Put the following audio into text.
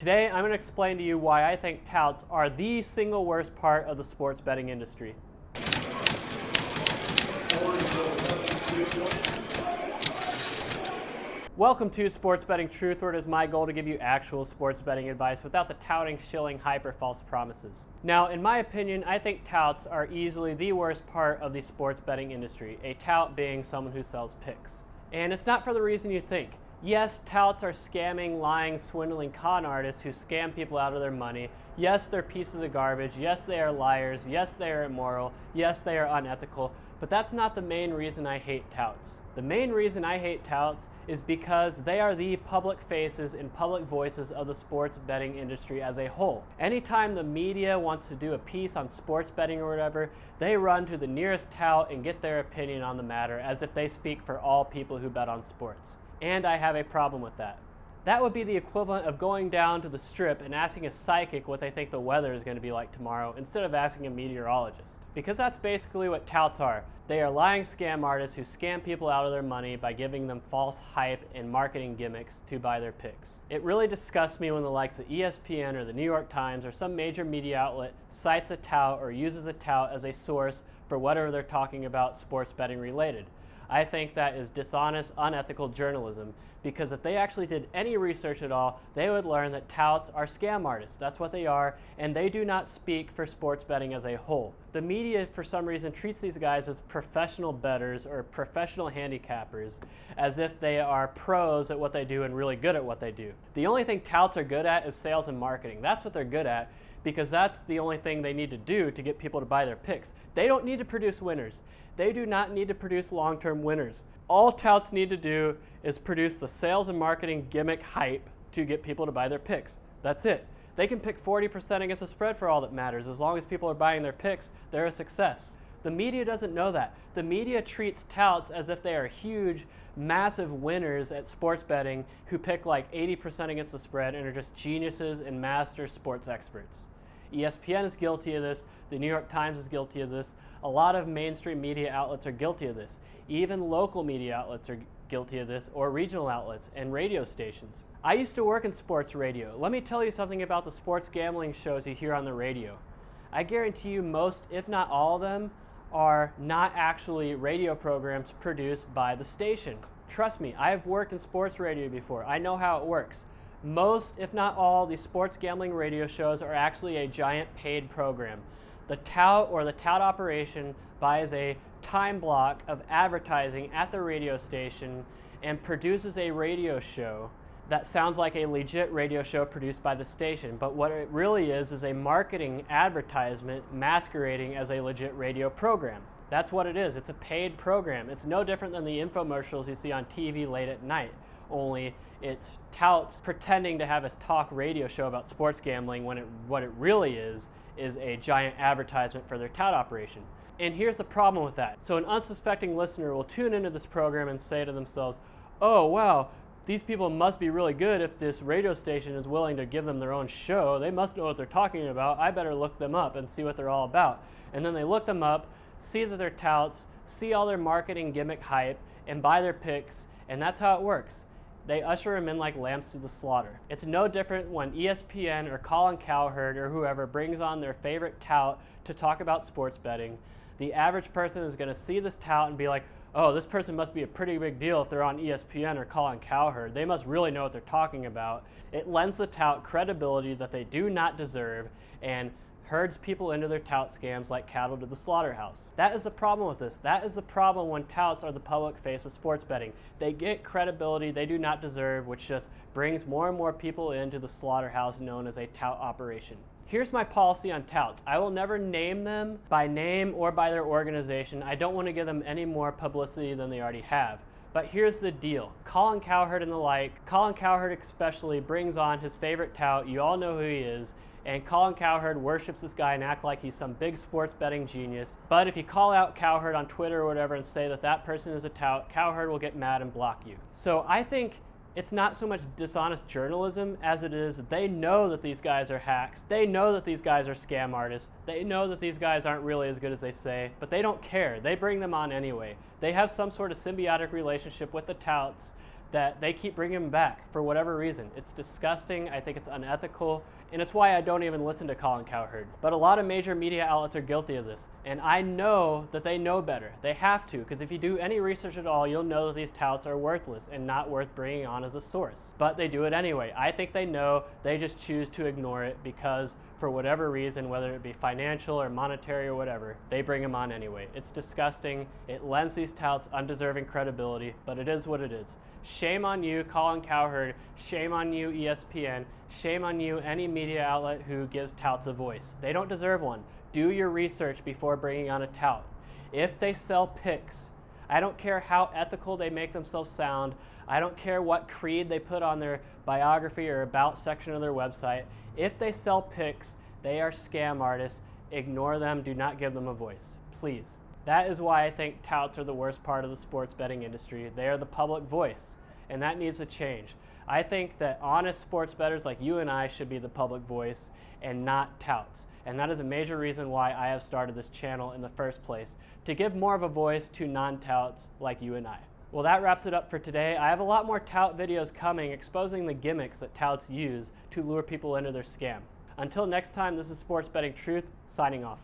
Today, I'm going to explain to you why I think touts are the single worst part of the sports betting industry. Welcome to Sports Betting Truth, where it is my goal to give you actual sports betting advice without the touting, shilling, hyper false promises. Now, in my opinion, I think touts are easily the worst part of the sports betting industry, a tout being someone who sells picks. And it's not for the reason you think. Yes, touts are scamming, lying, swindling con artists who scam people out of their money. Yes, they're pieces of garbage. Yes, they are liars. Yes, they are immoral. Yes, they are unethical. But that's not the main reason I hate touts. The main reason I hate touts is because they are the public faces and public voices of the sports betting industry as a whole. Anytime the media wants to do a piece on sports betting or whatever, they run to the nearest tout and get their opinion on the matter as if they speak for all people who bet on sports. And I have a problem with that. That would be the equivalent of going down to the strip and asking a psychic what they think the weather is going to be like tomorrow instead of asking a meteorologist. Because that's basically what touts are. They are lying scam artists who scam people out of their money by giving them false hype and marketing gimmicks to buy their picks. It really disgusts me when the likes of ESPN or the New York Times or some major media outlet cites a tout or uses a tout as a source for whatever they're talking about sports betting related. I think that is dishonest, unethical journalism, because if they actually did any research at all, they would learn that touts are scam artists. That's what they are, and they do not speak for sports betting as a whole. The media, for some reason, treats these guys as professional bettors or professional handicappers, as if they are pros at what they do and really good at what they do. The only thing touts are good at is sales and marketing. That's what they're good at, because that's the only thing they need to do to get people to buy their picks. They don't need to produce winners. They do not need to produce long-term winners. All touts need to do is produce the sales and marketing gimmick hype to get people to buy their picks. That's it. They can pick 40% against the spread for all that matters. As long as people are buying their picks, they're a success. The media doesn't know that. The media treats touts as if they are huge, massive winners at sports betting who pick like 80% against the spread and are just geniuses and master sports experts. ESPN is guilty of this. The New York Times is guilty of this. A lot of mainstream media outlets are guilty of this. Even local media outlets are guilty of this, or regional outlets and radio stations. I used to work in sports radio. Let me tell you something about the sports gambling shows you hear on the radio. I guarantee you most, if not all of them, are not actually radio programs produced by the station. Trust me, I have worked in sports radio before. I know how it works. Most, if not all, the sports gambling radio shows are actually a giant paid program. The tout or the tout operation buys a time block of advertising at the radio station and produces a radio show that sounds like a legit radio show produced by the station. But what it really is a marketing advertisement masquerading as a legit radio program. That's what it is. It's a paid program. It's no different than the infomercials you see on TV late at night, only it's touts pretending to have a talk radio show about sports gambling when what it really is a giant advertisement for their tout operation. And here's the problem with that. So an unsuspecting listener will tune into this program and say to themselves, oh wow, these people must be really good if this radio station is willing to give them their own show. They must know what they're talking about. I better look them up and see what they're all about. And then they look them up, see that they're touts, see all their marketing gimmick hype, and buy their picks, and that's how it works. They usher them in like lambs to the slaughter. It's no different when ESPN or Cowherd or whoever brings on their favorite tout to talk about sports betting. The average person is going to see this tout and be like, oh, this person must be a pretty big deal if they're on ESPN or Cowherd. They must really know what they're talking about. It lends the tout credibility that they do not deserve and herds people into their tout scams like cattle to the slaughterhouse. That is the problem with this. That is the problem when touts are the public face of sports betting. They get credibility they do not deserve, which just brings more and more people into the slaughterhouse known as a tout operation. Here's my policy on touts. I will never name them by name or by their organization. I don't want to give them any more publicity than they already have. But here's the deal. Cowherd and the like, Cowherd especially brings on his favorite tout. You all know who he is. And Cowherd worships this guy and act like he's some big sports betting genius. But if you call out Cowherd on Twitter or whatever and say that that person is a tout, Cowherd will get mad and block you. So I think it's not so much dishonest journalism as it is they know that these guys are hacks. They know that these guys are scam artists. They know that these guys aren't really as good as they say, but they don't care. They bring them on anyway. They have some sort of symbiotic relationship with the touts that they keep bringing them back for whatever reason. It's disgusting. I think it's unethical. And it's why I don't even listen to Colin Cowherd. But a lot of major media outlets are guilty of this. And I know that they know better. They have to, because if you do any research at all, you'll know that these touts are worthless and not worth bringing on as a source. But they do it anyway. I think they know, they just choose to ignore it because for whatever reason, whether it be financial or monetary or whatever, they bring them on anyway. It's disgusting. It lends these touts undeserving credibility, but it is what it is. Shame on you, Colin Cowherd. Shame on you, ESPN. Shame on you, any media outlet who gives touts a voice. They don't deserve one. Do your research before bringing on a tout. If they sell picks, I don't care how ethical they make themselves sound. I don't care what creed they put on their biography or about section of their website. If they sell picks, they are scam artists. Ignore them. Do not give them a voice. Please. That is why I think touts are the worst part of the sports betting industry. They are the public voice, and that needs to change. I think that honest sports bettors like you and I should be the public voice and not touts. And that is a major reason why I have started this channel in the first place, to give more of a voice to non-touts like you and I. Well, that wraps it up for today. I have a lot more tout videos coming exposing the gimmicks that touts use to lure people into their scam. Until next time, this is Sports Betting Truth, signing off.